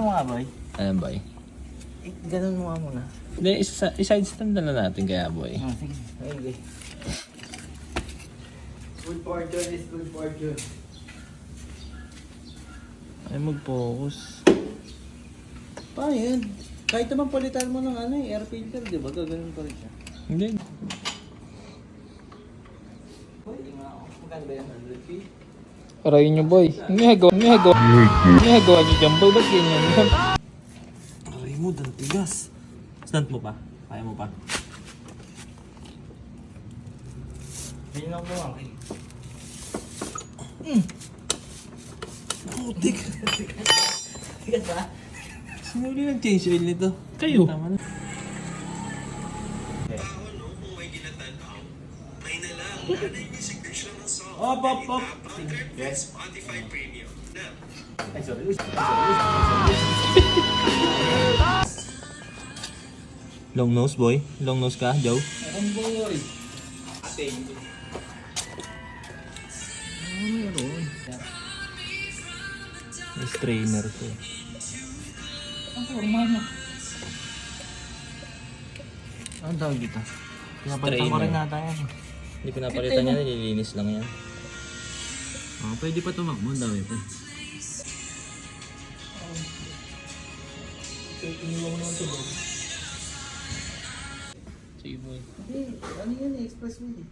mo nga, boy. Ayan, boy. Ganun mo nga muna. Hindi, isa-side stand na natin kaya, boy. Sige. Okay. Good fortune is good fortune. Ay, mag-focus. Paano yun? Kahit naman palitan mo ng air filter, di ba? Gaganon pa rin siya. Hindi. Boy, nga ako. Magkano ba yan? 100k? Aray nyo, boy. Ginagawa nyo dyan, boy. Ba't ganyan yan? Aray mo, dantigas. Stand mo pa? Kaya mo pa? Ganyan lang mo nga. Putik. Tigas ba? Sino ulit nag-change oil nito? Kayo. Tama na. Op. Yes. Ay, sorry. Long nose, boy. Long nose ka, Joe? Ang boy. Ate. Meron. May strainer to. Ang forma mo. Ang tawag dito? Pinapalitan ko rin nata yan. Hindi ko napalitan yan, nililinis lang yan. Pwede pa tumakbo, ang dami pa. Iniwan mo naman ito, bro. Sige, boy. Hindi, ano yan eh, expressway eh.